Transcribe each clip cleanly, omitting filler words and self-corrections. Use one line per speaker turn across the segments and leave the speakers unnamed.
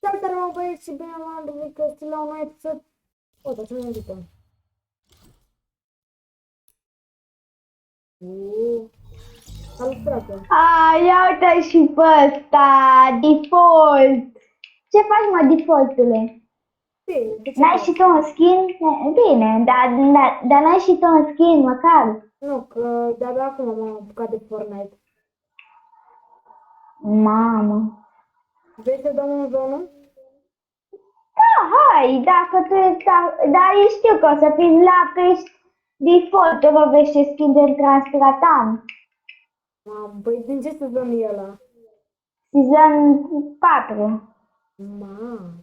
Salutare, mă băieți, și bine v-am revenit la un nou episod. O, dar ce ne uităm? Salut, frate.
Ia uite și pe ăsta, default. Ce faci, mă, defaultule?
Bine, de ce
N-ai
faci?
și tu un skin? Bine, dar n-ai și tu un skin, măcar.
Nu, că de-abia acum m-am apucat de Fortnite.
Mamă.
Vrei să dăm un zonul?
Da, hai, dacă tu, dar eu știu că o să fii la că ești default, tu vorbește skin de transpiratant.
Mamă, băi, din ce sezon e ăla?
Season 4.
Mamă,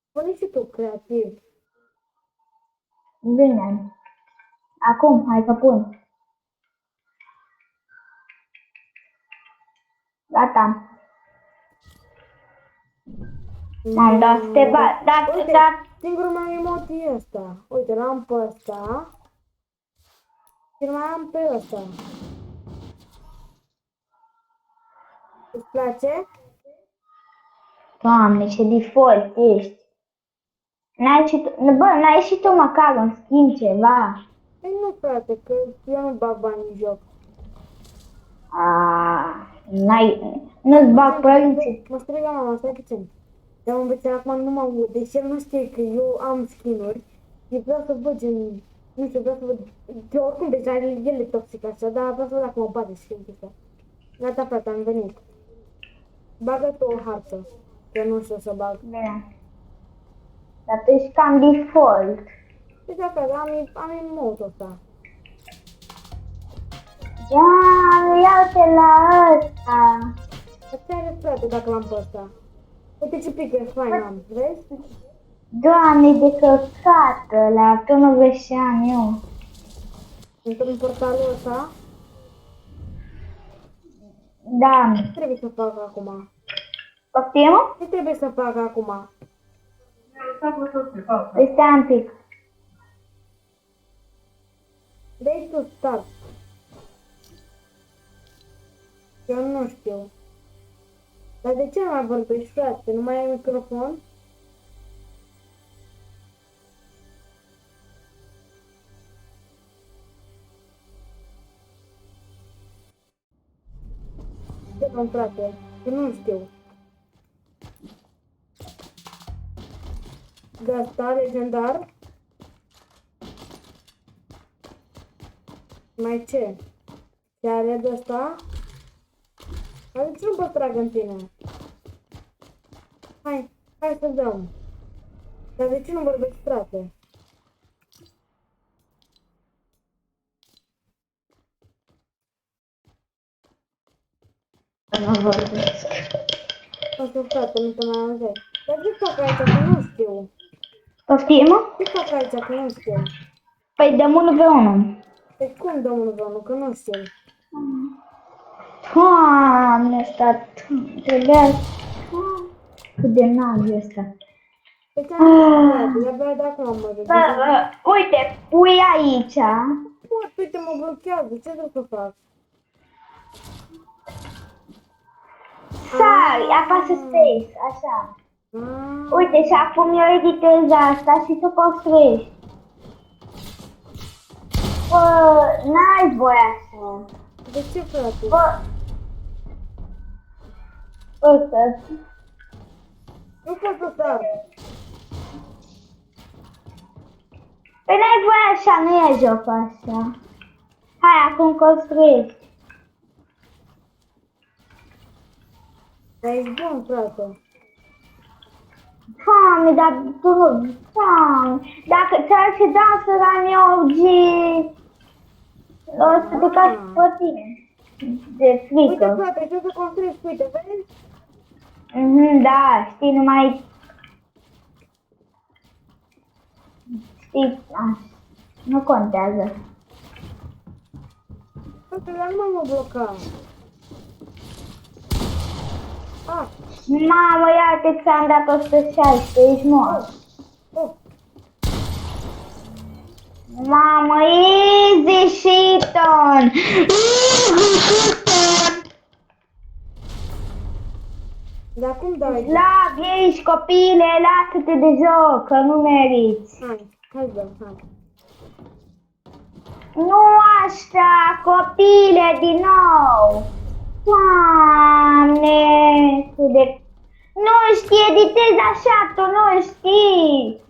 spune și tu, creativ.
Bine. Acum, hai că pun. Gata. M-am dat să te bat.
Uite,
Da.
singurul meu emot e ăsta. Uite, l-am pe ăsta. Și mai am pe ăsta. Îți place?
Doamne, ce default ești. N-ai și tu măcar un skin ceva.
Păi nu, frate, că eu nu bag bani în joc.
Nu-ți bag părinții.
Mă strigă mama, stai puțin. Dar mă învețe acum nu mă aud. Deci el nu știe că eu am skin-uri. Și vreau să văd gen... Nu știu, vreau să văd... Că oricum deja el e toxic așa, dar vreau să văd dacă mă bate și chestia. Gata, frate, am venit. Bagă tu o hartă. Că nu știu să bag.
Bine. Dar tu ești cam default.
Deci da, frate, am emote-ul ăsta.
Doamne, ia-te la ăsta.
Ce are, frate, dacă l-am pe ăsta? Uite ce pică fain am, vezi?
Doamne, de căcat ăla, tu nu vezi ce am eu.
Sunt în portalul ăsta.
Da.
Ce trebuie să fac acum?
Poftim?
Ce trebuie să fac acum?
Stai un pic.
Dai tu start. Eu nu știu. Dar de ce nu mai vorbești, frate? Nu mai ai microfon? Ce bun, frate? Eu nu știu. Gata, legendar. Mai ce? Ce are de asta? Dar de ce nu pot trag în tine? Hai să dăm. Dar de ce nu vorbești, frate?
Nu vorbesc.
Asta, frate, nu te mai auzeai. Dar ce fac aici, că nu știu?
Poftim?
Ce fac aici, că nu știu?
Păi dăm 1v1.
Deci cum, domnul Vanu, că nu știu?
Doamne, ăsta trebuia... Cât de nab e ăsta.
Pe ce am zis, de-abia de acum mă zic.
Uite, pui aici.
Pot, uite, mă blochează, ce trebuie să fac?
Sari, apasă space, așa. Uite, și acum eu editez asta și tu construiești. Bă, n-ai voie așa.
De ce, frate?
Bă, uite.
Nu pot să sar.
Păi n-ai voie așa, nu e joc așa. Hai, acum construiești.
Dar ești bun, frate.
Doamne, dar tu, doamne, dacă ți-ar fi dansuri anii 80, o să te cazi pe tine. De
Uite,
frică.
frate, ce să construiesc, uite, vezi?
Da, știi, numai... Știi, nu contează.
Frate, dar nu mă bloca. Ah,
Mamă, iată ți-am dat 116, ești mort.
oh,
Mamă, easy shit-on! Easy shit-on!
Dar cum dai?
Slav, ești copile, lasă-te de joc, că nu meriți.
Hai dăm, hai.
Nu așa, copile, din nou. Doamne, nu știi, editezi așa, tu nu știi.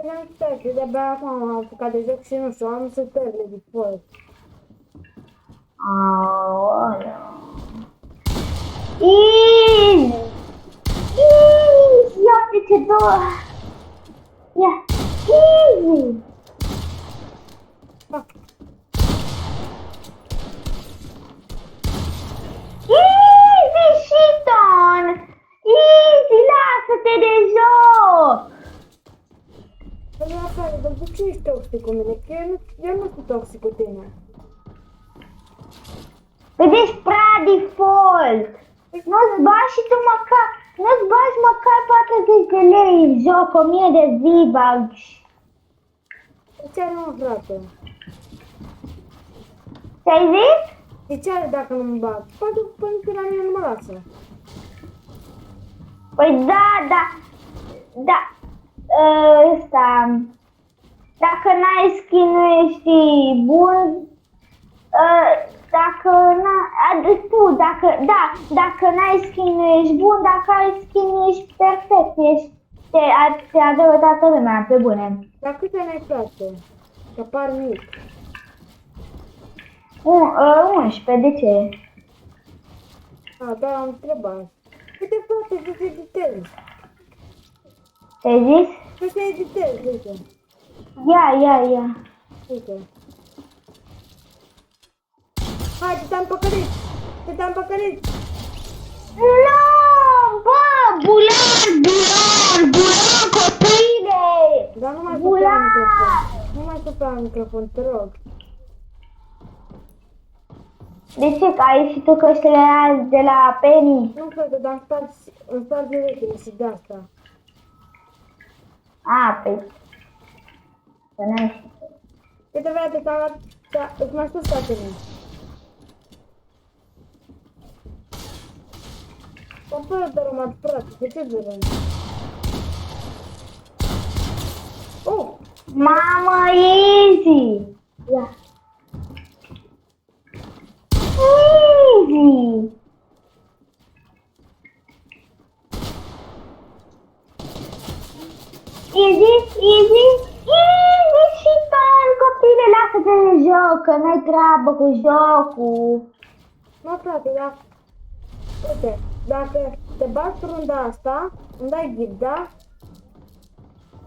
Nu știu, că de-abia acum am apucat de joc și nu știu, am setările de folos.
Aoleu. Easy! Easy! Ia ce două! Ia! Easy!
Fac.
Easy, Shiton! Easy, lasă-te de joc!
Dar nu afară, dar de ce ești toxic cu mine? Că eu nu sunt toxic cu tine.
Vedeți prea default! Nu-ți bagi și tu măcar, nu-ți bagi măcar 40 de lei în joc, 1000 de V-Bucks.
De ce are, mă, frate?
Ce-ai zis?
De ce are dacă nu mă bag? Poate până că la mine nu mă lasă.
Păi da, ăsta, dacă n-ai skin nu ești bun, dacă n-ai skin nu ești bun, dacă ai skin ești perfect, te adoră toată lumea, pe bune.
Dar câte n-ai, frate? Că par mic.
11, de ce?
Da, am întrebat. Uite, frate, să se editezi.
Ce-ai zis?
Să se editezi, uite.
Ia.
Uite. Hai, te-am păcălit! Te-am păcălit!
Nu, bă, bulan, copile!
Dar nu mai supra
Bulan!
microfon. Nu mai supra microfon, te rog.
De ce? Că ai ieșit tu căștile azi de la Penny?
Nu, frate, dar îmi spargi urechile și de asta.
A, păi... Că n-ai ieșit.
Uite, frate, îți mai spus fratele. Dar fără de rămat, frate, de ce de rău? Oh!
Mamă, easy! Ia. Easy! Easy, și pe copile, lasă-te de joc, că n-ai treabă cu jocul.
Mă, frate, dar... Uite, dacă te bați pe runda asta, îmi dai gift, da?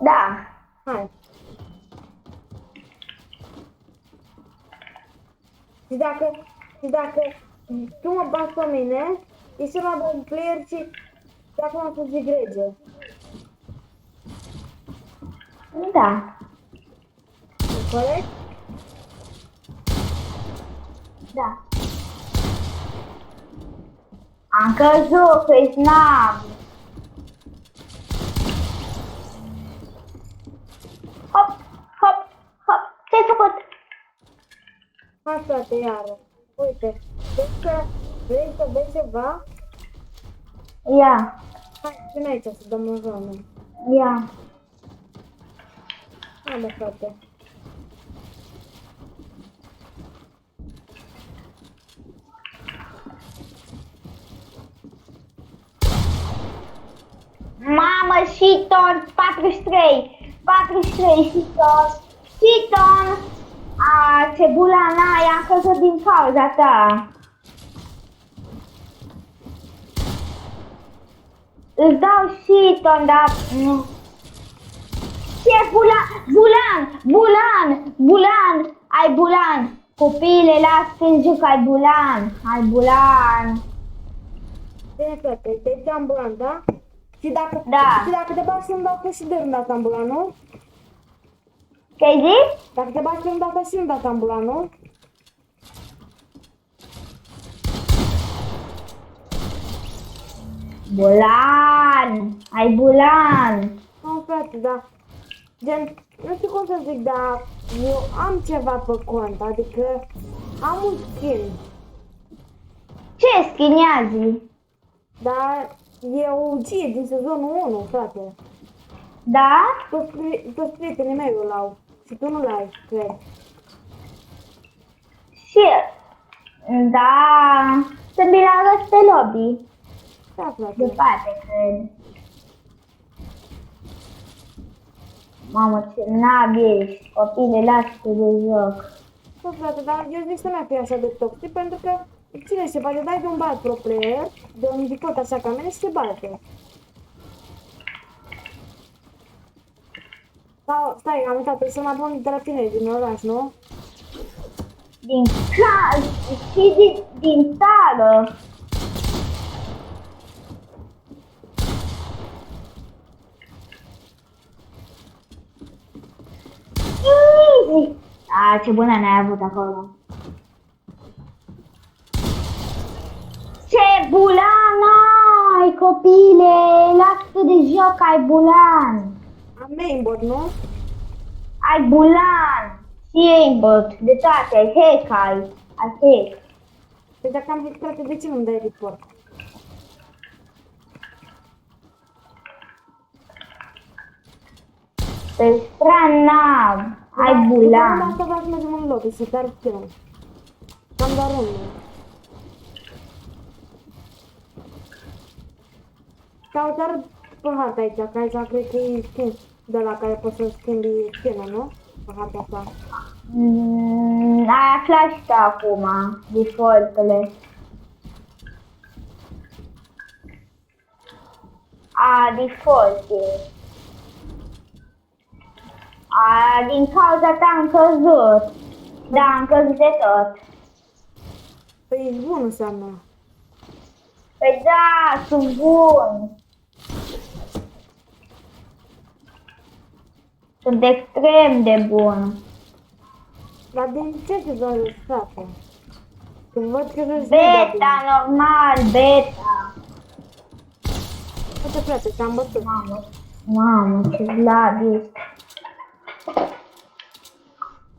Da.
Hai. Și dacă tu mă bați pe mine, ești cel mai bun player și dacă m-am pus de grege.
Da.
E corect?
Da. Am căzut, că-i snab. Hop. Ce-ai făcut?
Hai, frate, iară. Uite, vrei să vezi ceva?
Ia.
Hai, vine aici să dăm în zonă.
Ia.
Hai, mă, frate.
Mamă, Shiton, 43, Shiton, ce bulana aia, am căzut din cauza ta. Îți dau Shiton, dar nu. Ce bulan, ai bulan. Copile, lasă-te joc, ai bulan.
Bine, frate, te-ai ambulant, da? Și dacă te bagi să-mi dau și de rând asta ambulant, nu?
Ce-ai zis?
Dacă te bagi să-mi dau și îmi dau ambulant, nu?
Bulan, ai bulan.
Nu, frate, da. Gen, nu știu cum să zic, dar eu am ceva pe cont, adică am un skin.
Ce skin, ia zi?
Dar E OG din sezonul 1, frate.
Da?
Toți prietenii mei îl au. Și tu nu l-ai, cred.
Și, da, sunt bilară pe lobby.
Da, frate.
Departe, cred. Mamă, ce nab ești, copile, lasă-te de joc.
Da, frate, dar eu zic să nu fie așa de toxic, pentru că cine se bate, dai de un bat pro player, de un difot așa ca mine și se bate. Sau, stai, am uitat, trebuie să mă pun de la tine din oraș, nu?
Din casă și din țară. Easy! A, ce bună ne-ai avut acolo. Ce bulan ai, copile! Lasă de joc, ai bulan!
Am mainboard, nu?
Ai bulan! Și aimbot, de toate, ai hack, ai hack.
Păi dacă am zis, frate, de ce nu-mi dai report?
Pe stranab, ai
După
bulan.
asta vreau să mergem în lobby, să dar skin. Cam doar unul. Caută pe harta aici, că aici cred că e skin de la care poți să schimbi skin-ul, nu? Pe harta asta.
Ai aflat și tu acum, default-ule. A, default e. A, din cauza ta am căzut. Da, am căzut de tot.
Păi ești bun înseamnă.
Păi da, sunt bun. Sunt extrem de bun.
Dar din ce se doare, frate? Când văd că joci
Beta, normal, beta.
Uite, frate, te-am bătut.
Mamă, ce slab ești.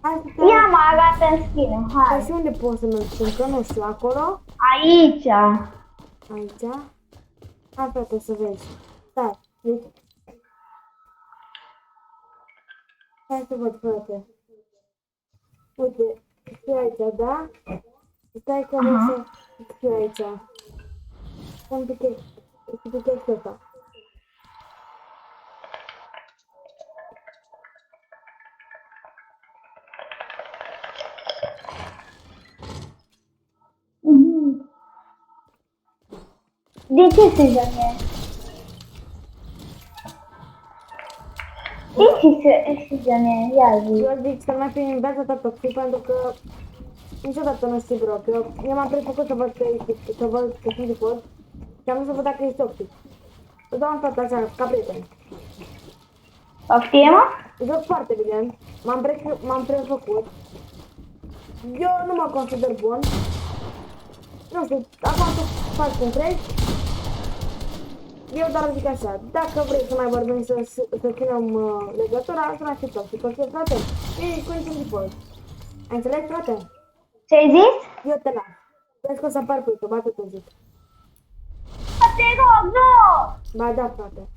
Hai să te...
Ia mă, arată în skin,
Hai,
hai.
și unde poți să mergi? Că nu știu, acolo?
Aici.
Aici? Hai, frate, să vezi. Stai, deci... Hai să văd, frate. Uite, stai aici, da? Stai că vreau să scriu aici. Să-mi pichezi ăsta.
De ce sezonul? De ce sezonul? Ia zi.
Eu zic să mai fi viața ta toxic, pentru că niciodată nu știi, bro, că eu m-am prefăcut să văd că ești, să văd că sunt de pod și am vrut să văd dacă ești toxic. Îți dau un sfat așa, ca prieten.
Poftim?
Joc foarte bine, m-am prefăcut. Eu nu mă consider bun. Nu știu, acum să faci cum crezi. Eu doar zic așa, dacă vrei să mai vorbim să ținem legătura, să ne toxic, ok, frate? Ei, cu niciun tipul. Ai înțeles, frate?
Ce-ai zis?
Eu te las. Vezi că o să apar pe YouTube, atât îți zic.
Te rog, nu!
Ba da, frate.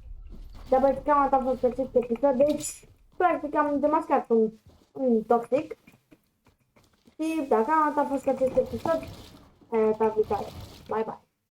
Dar băi, cam atât a fost acest episod, deci, practic am demascat un toxic. Și da, cam atât a fost acest episod. Aia ta viitoare. Bye, bye.